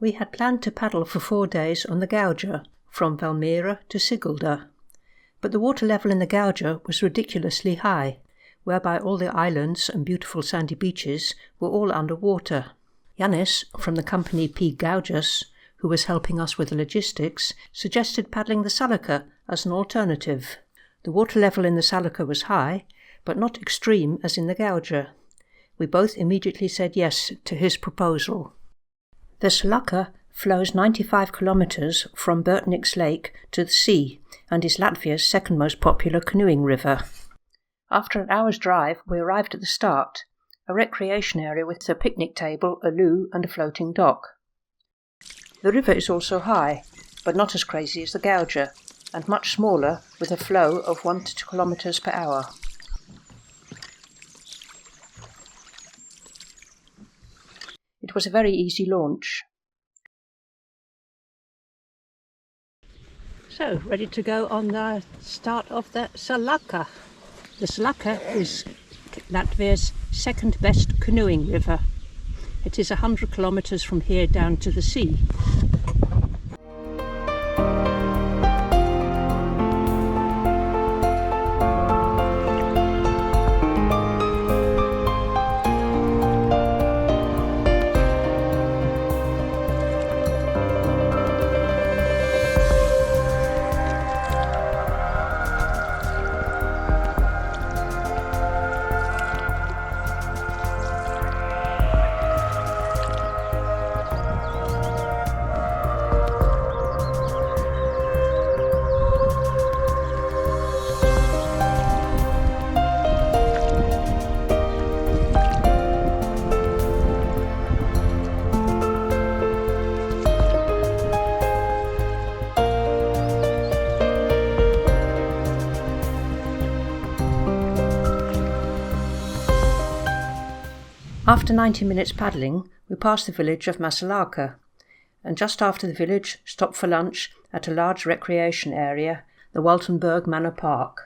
We had planned to paddle for 4 days on the Gauger, from Valmiera to Sigulda, but the water level in the Gauger was ridiculously high, whereby all the islands and beautiful sandy beaches were all under water. Yanis, from the company P. Gauges, who was helping us with the logistics, suggested paddling the Salaca as an alternative. The water level in the Salaca was high, but not extreme as in the Gauger. We both immediately said yes to his proposal. The Salaca flows 95 kilometres from Burtniks Lake to the sea and is Latvia's second most popular canoeing river. After an hour's drive, we arrived at the start, a recreation area with a picnic table, a loo and a floating dock. The river is also high, but not as crazy as the Gauger, and much smaller, with a flow of 1 to 2 kilometres per hour. It was a very easy launch. So, ready to go on the start of the Salaca. The Salaca is Latvia's second best canoeing river. It is 100 kilometres from here down to the sea. After 90 minutes paddling, we passed the village of Salaca, and just after the village stopped for lunch at a large recreation area, the Waltenberg Manor Park.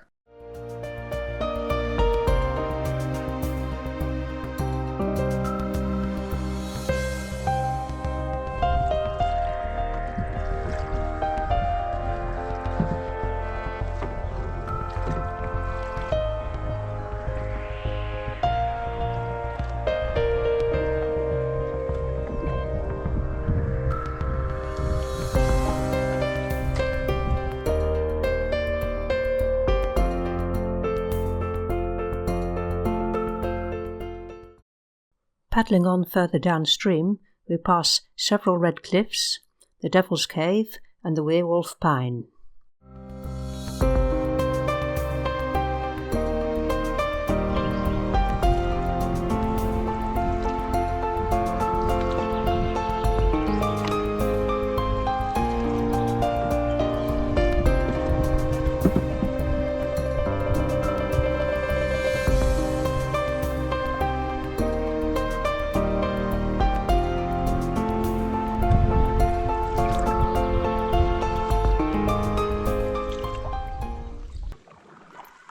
Paddling on further downstream, we pass several red cliffs, the Devil's Cave and the Werewolf Pine.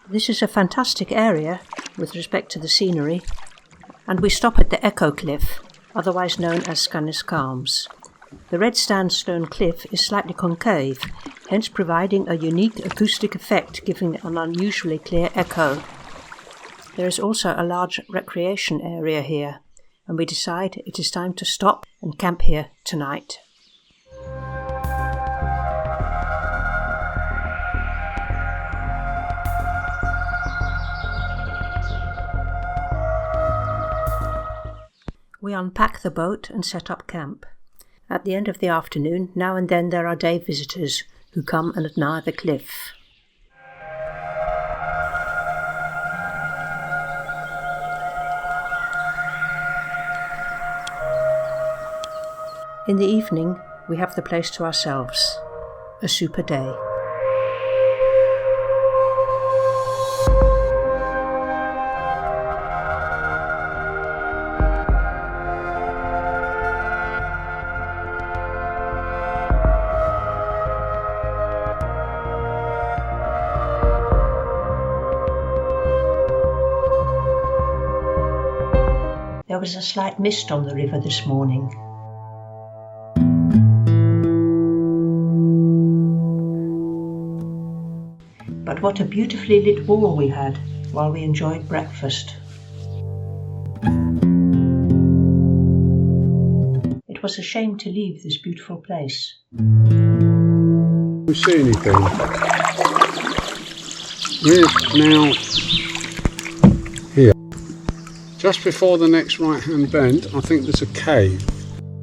This is a fantastic area with respect to the scenery, and we stop at the Echo Cliff, otherwise known as Scanis Calms. The red sandstone cliff is slightly concave, hence providing a unique acoustic effect, giving an unusually clear echo. There is also a large recreation area here, and we decide it is time to stop and camp here tonight. We unpack the boat and set up camp. At the end of the afternoon, now and then there are day visitors who come and admire the cliff. In the evening, we have the place to ourselves. A super day. There was a slight mist on the river this morning. But what a beautifully lit ball we had while we enjoyed breakfast. It was a shame to leave this beautiful place. Don't see anything. We're now here. Just before the next right hand bend, I think there's a cave.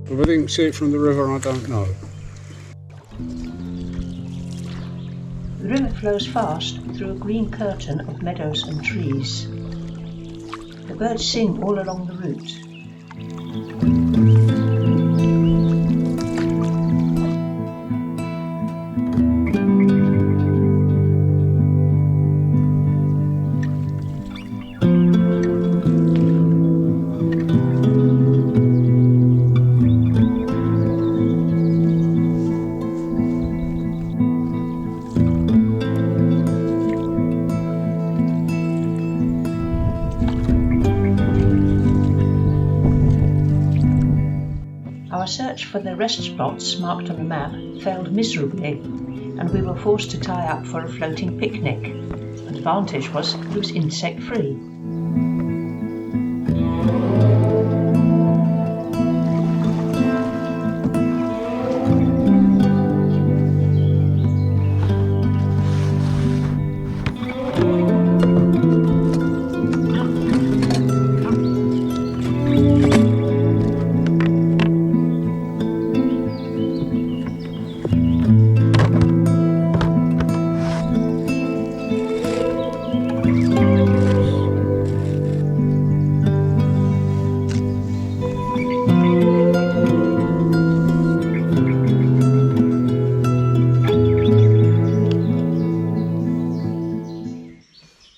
But whether you can see it from the river, I don't know. The river flows fast through a green curtain of meadows and trees. The birds sing all along the route. Our search for the rest spots marked on the map failed miserably, and we were forced to tie up for a floating picnic. The advantage was it was insect-free.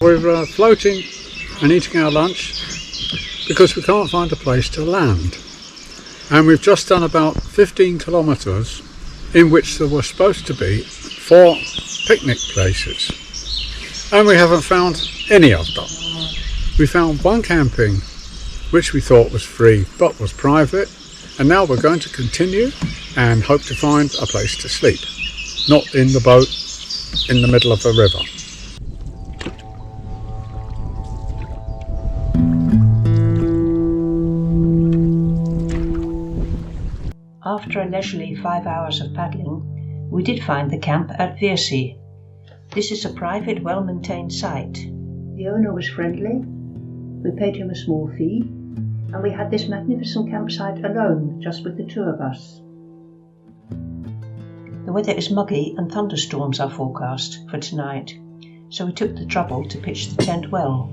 We're floating and eating our lunch because we can't find a place to land. And we've just done about 15 kilometres in which there were supposed to be 4 picnic places. And we haven't found any of them. We found one camping which we thought was free but was private, and now we're going to continue and hope to find a place to sleep, not in the boat in the middle of a river. After a leisurely 5 hours of paddling, we did find the camp at Virsi. This is a private, well-maintained site. The owner was friendly, we paid him a small fee, and we had this magnificent campsite alone, just with the 2 of us. The weather is muggy and thunderstorms are forecast for tonight, so we took the trouble to pitch the tent well.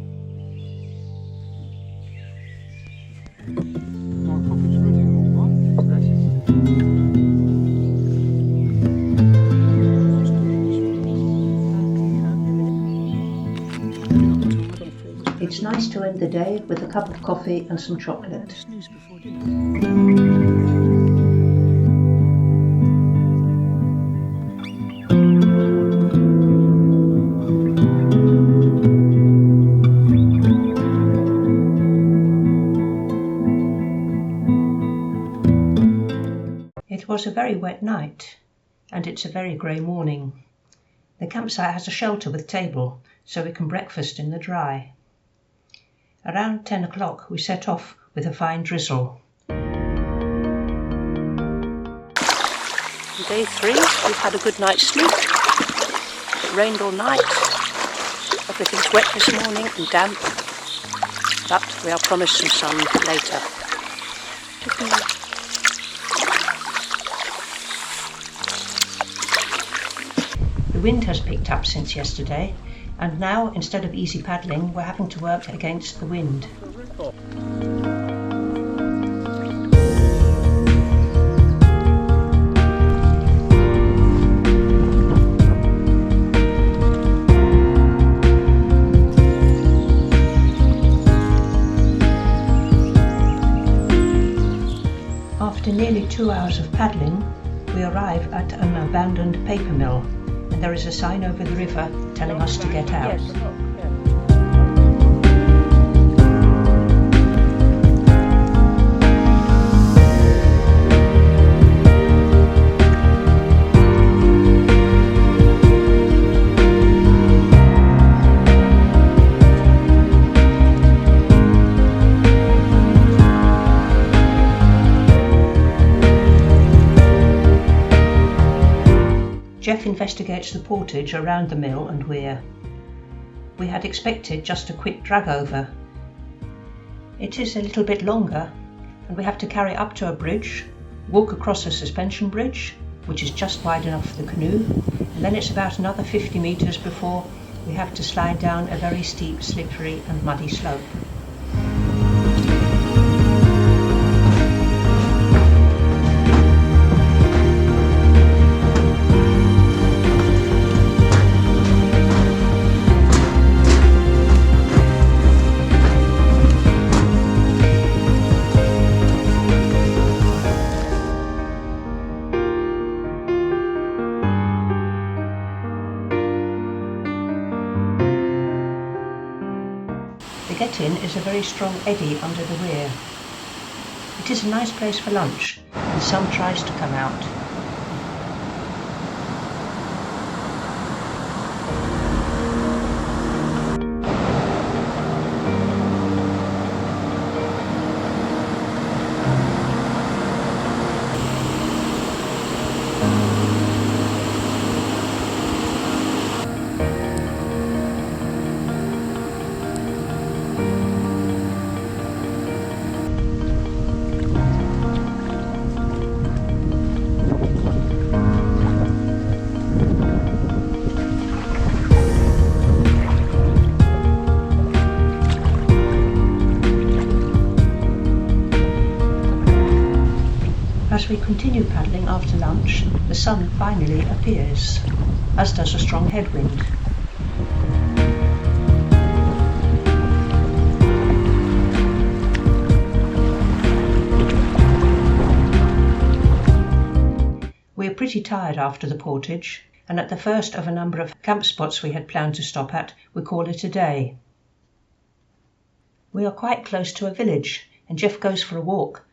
It's nice to end the day with a cup of coffee and some chocolate. It was a very wet night, and it's a very grey morning. The campsite has a shelter with table, so we can breakfast in the dry. Around 10 o'clock we set off with a fine drizzle. Day 3, we've had a good night's sleep. It rained all night. Everything's wet this morning and damp, but we are promised some sun later. The wind has picked up since yesterday, and now, instead of easy paddling, we're having to work against the wind. After nearly 2 hours of paddling, we arrive at an abandoned paper mill, and there is a sign over the river telling us to get out. investigates the portage around the mill and weir. We had expected just a quick drag over. It is a little bit longer, and we have to carry up to a bridge, walk across a suspension bridge, which is just wide enough for the canoe, and then it's about another 50 metres before we have to slide down a very steep, slippery and muddy slope. The get-in is a very strong eddy under the weir. It is a nice place for lunch, and some tries to come out. As we continue paddling after lunch, the sun finally appears, as does a strong headwind. We are pretty tired after the portage, and at the first of a number of camp spots we had planned to stop at, we call it a day. We are quite close to a village, and Jeff goes for a walk.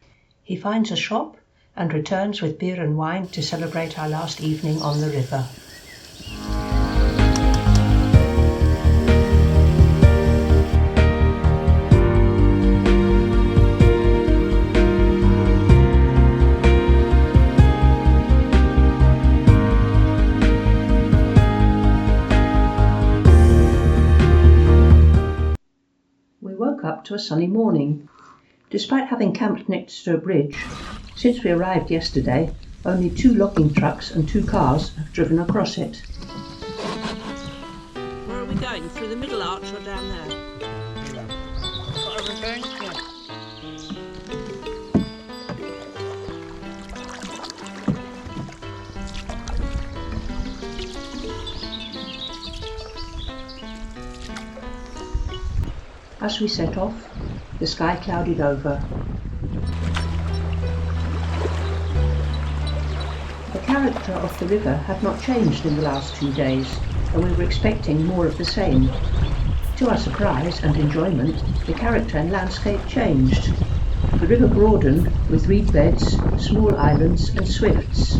He finds a shop and returns with beer and wine to celebrate our last evening on the river. We woke up to a sunny morning. Despite having camped next to a bridge, since we arrived yesterday, only 2 logging trucks and 2 cars have driven across it. Where are we going? Through the middle arch or down there? What are we going? Yeah. As we set off, the sky clouded over. The character of the river had not changed in the last 2 days, and we were expecting more of the same. To our surprise and enjoyment, the character and landscape changed. The river broadened with reed beds, small islands and swifts.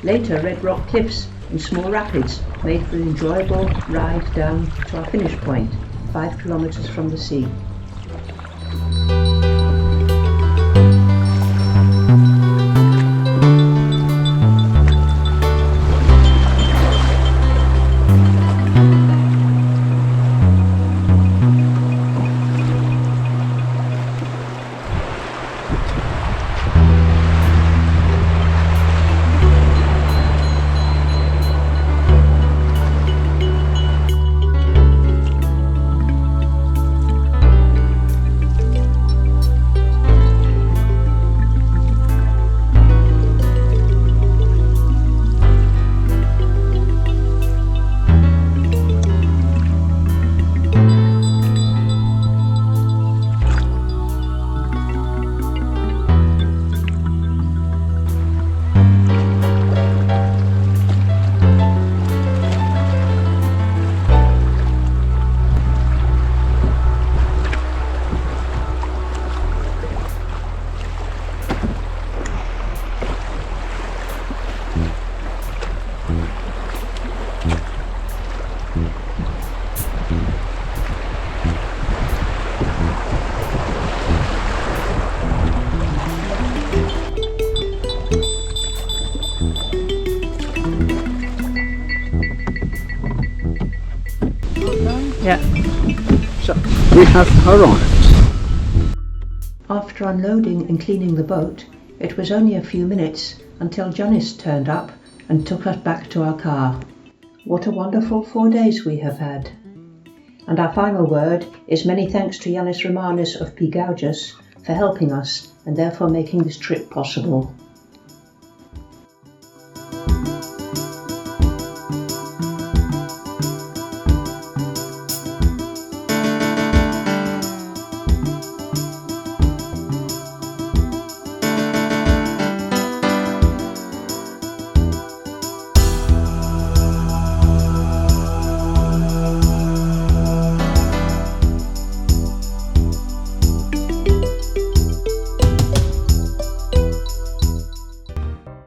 Later, red rock cliffs and small rapids made for an enjoyable ride down to our finish point, 5 kilometers from the sea. So we have arrived. After unloading and cleaning the boat, it was only a few minutes until Janice turned up and took us back to our car. What a wonderful 4 days we have had. And our final word is many thanks to Yanis Romanis of P. Gauges for helping us and therefore making this trip possible.